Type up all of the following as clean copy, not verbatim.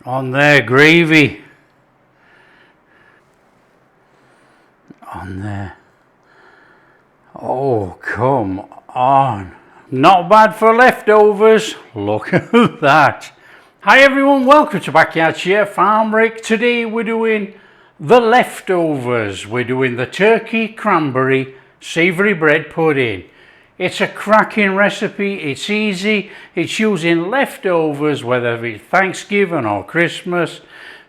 On there, gravy. On there. Oh, come on. Not bad for leftovers. Look at that. Hi everyone, welcome to Backyard Chef. I'm Rick. Today we're doing the leftovers. We're doing the turkey cranberry savoury bread pudding. It's a cracking recipe, it's easy, it's using leftovers, whether it's Thanksgiving or Christmas.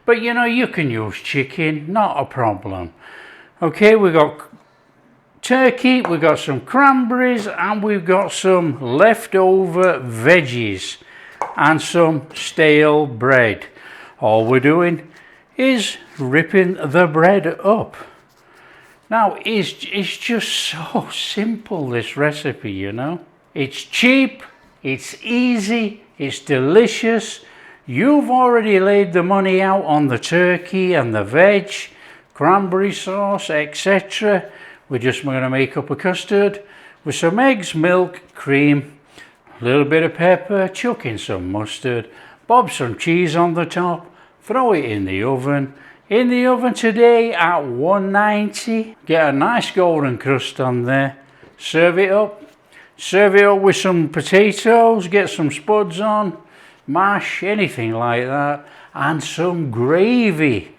But you know, you can use chicken, not a problem. Okay, we've got turkey, we've got some cranberries, and we've got some leftover veggies and some stale bread. All we're doing is ripping the bread up. Now, it's just so simple, this recipe, you know. It's cheap, it's easy, it's delicious. You've already laid the money out on the turkey and the veg, cranberry sauce, etc. We're just going to make up a custard with some eggs, milk, cream, a little bit of pepper, chuck in some mustard, bob some cheese on the top, throw it in the oven. In the oven today at 190. Get a nice golden crust on there. Serve it up. Serve it up with some potatoes. Get some spuds on. Mash, anything like that. And some gravy.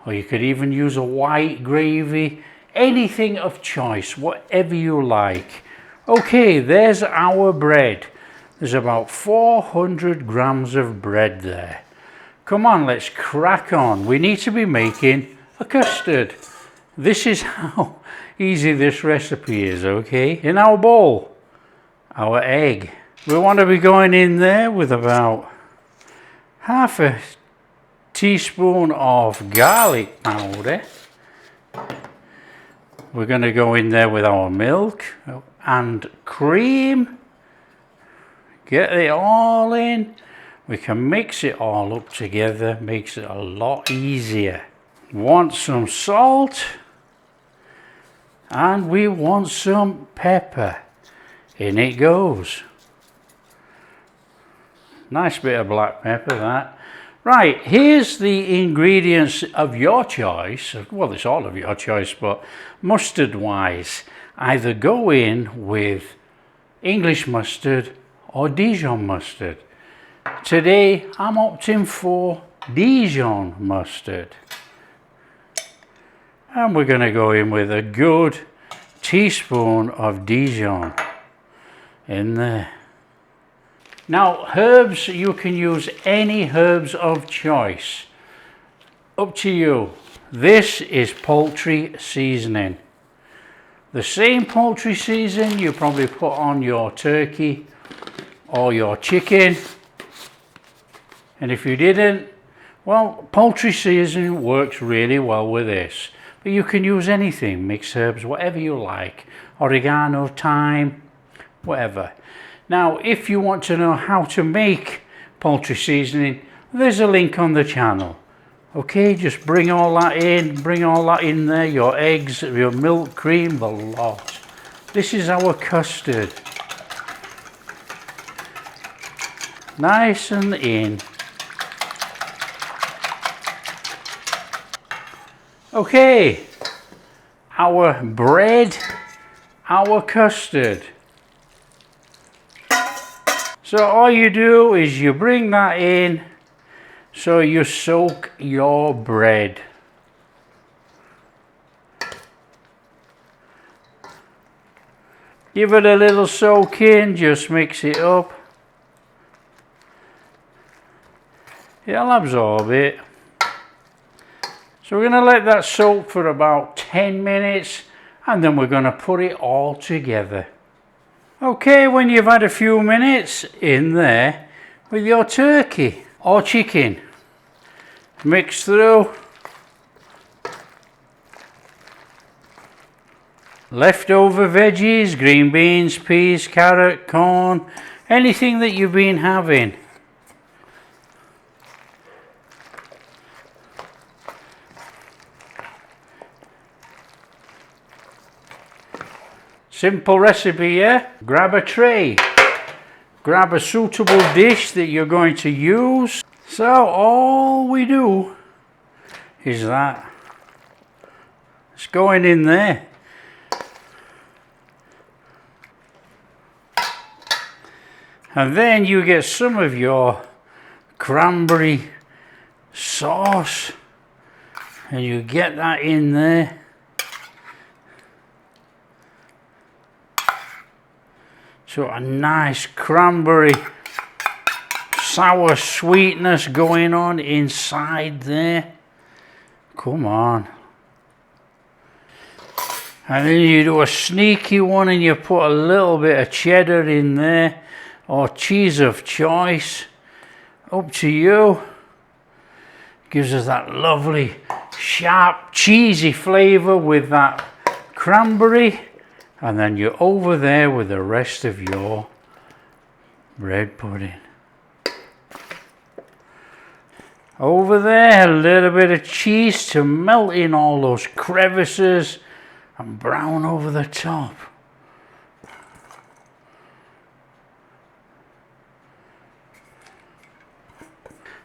Or you could even use a white gravy. Anything of choice, whatever you like. Okay, there's our bread. There's about 400 grams of bread there. Come on, let's crack on. We need to be making a custard. This is how easy this recipe is, okay? In our bowl, our egg. We want to be going in there with about half a teaspoon of garlic powder. We're going to go in there with our milk and cream. Get it all in. We can mix it all up together, makes it a lot easier. Want some salt, and we want some pepper. In it goes. Nice bit of black pepper, that. Right, here's the ingredients of your choice. Well, it's all of your choice, but mustard-wise, either go in with English mustard or Dijon mustard. Today I'm opting for Dijon mustard. And we're going to go in with a good teaspoon of Dijon in there. Now herbs, you can use any herbs of choice. Up to you. This is poultry seasoning. The same poultry seasoning you probably put on your turkey or your chicken. And if you didn't, well, poultry seasoning works really well with this. But you can use anything, mixed herbs, whatever you like. Oregano, thyme, whatever. Now, if you want to know how to make poultry seasoning, there's a link on the channel. Okay, just bring all that in there, your eggs, your milk, cream, the lot. This is our custard. Nice and in. Okay, our bread, our custard. So all you do is you bring that in, so you soak your bread. Give it a little soak in, just mix it up. It'll absorb it. So we're going to let that soak for about 10 minutes and then we're going to put it all together. Okay, when you've had a few minutes in there with your turkey or chicken, mix through. Leftover veggies, green beans, peas, carrot, corn, anything that you've been having. Simple recipe, yeah? Grab a tray, grab a suitable dish that you're going to use, So all we do is that. It's going in there. And then you get some of your cranberry sauce and you get that in there. So a nice cranberry sour sweetness going on inside there. Come on. And then you do a sneaky one and you put a little bit of cheddar in there, or cheese of choice, up to you. Gives us that lovely sharp cheesy flavour with that cranberry, and then you're over there with the rest of your bread pudding. Over there, a little bit of cheese to melt in all those crevices and brown over the top.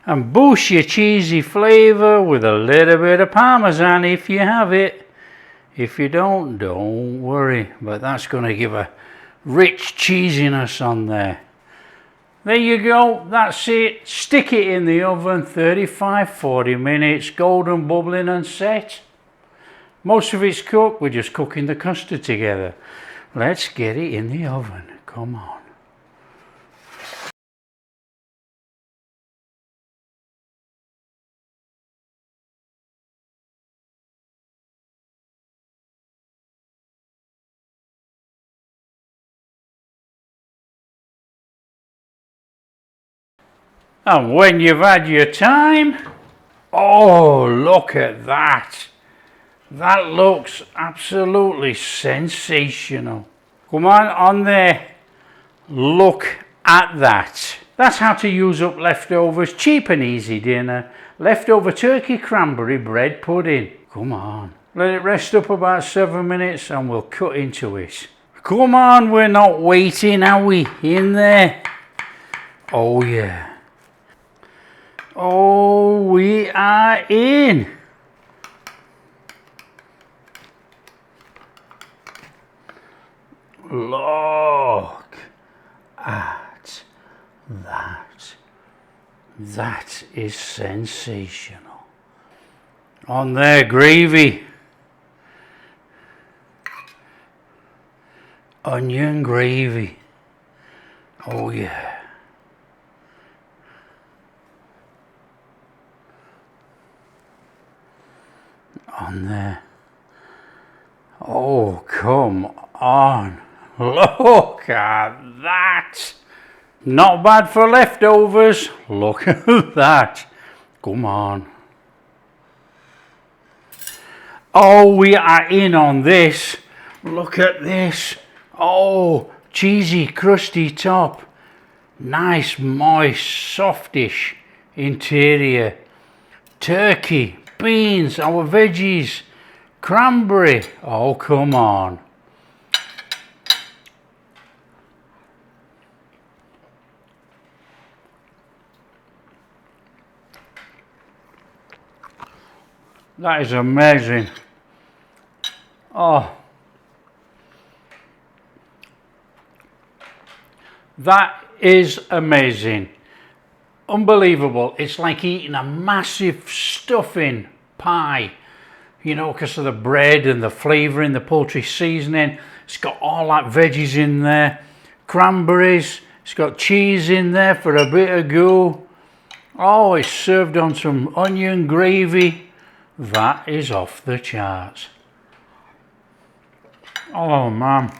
And boost your cheesy flavour with a little bit of parmesan if you have it. If you don't worry, but that's going to give a rich cheesiness on there. There you go, that's it. Stick it in the oven, 35-40 minutes, golden bubbling and set. Most of it's cooked, we're just cooking the custard together. Let's get it in the oven, come on. And when you've had your time, oh, look at that. That looks absolutely sensational. Come on there. Look at that. That's how to use up leftovers. Cheap and easy dinner. Leftover turkey cranberry bread pudding. Come on. Let it rest up about 7 minutes and we'll cut into it. Come on, we're not waiting, are we? In there. Oh yeah. Oh, we are in. Look at that. That is sensational. On there, gravy. Onion gravy. Oh yeah. On there. Oh, come on. Look at that. Not bad for leftovers. Look at that. Come on. Oh, we are in on this. Look at this. Oh, cheesy, crusty top. Nice, moist, softish interior. Turkey. Beans, our veggies, cranberry. Oh, come on. That is amazing. Oh. That is amazing. Unbelievable. It's like eating a massive stuffing pie, you know, because of the bread and the flavouring, the poultry seasoning. It's got all that veggies in there, cranberries, it's got cheese in there for a bit of goo. Oh, it's served on some onion gravy. That is off the charts. Oh man,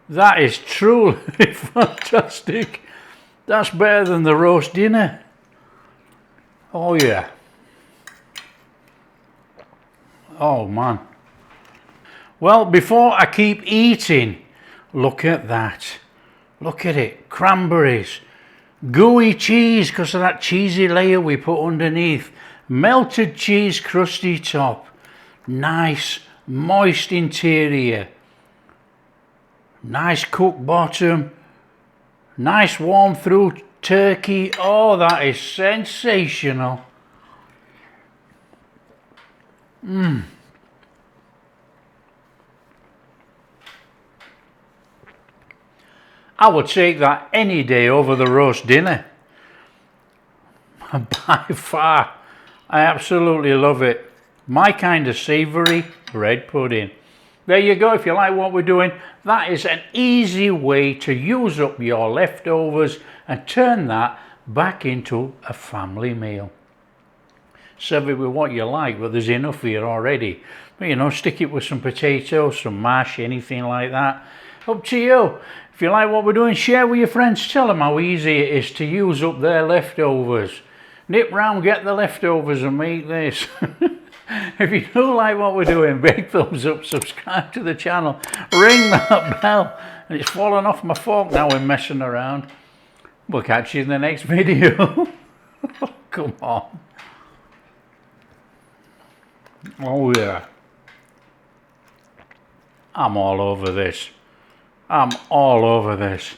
that is truly fantastic. That's better than the roast dinner. Oh yeah. Oh man. Well, before I keep eating, look at that. Look at it. Cranberries. Gooey cheese because of that cheesy layer we put underneath. Melted cheese, crusty top. Nice, moist interior. Nice cooked bottom. Nice warm through turkey. Oh, that is sensational. I would take that any day over the roast dinner. By far. I absolutely love it. My kind of savoury bread pudding. There you go. If you like what we're doing, that is an easy way to use up your leftovers and turn that back into a family meal. Serve it with what you like, but there's enough here already. But you know, stick it with some potatoes, some mash, anything like that. Up to you. If you like what we're doing, share with your friends. Tell them how easy it is to use up their leftovers. Nip round, get the leftovers and make this. If you do like what we're doing, big thumbs up, subscribe to the channel, ring that bell. And it's fallen off my fork now we're messing around. We'll catch you in the next video. Come on. Oh yeah. I'm all over this. I'm all over this.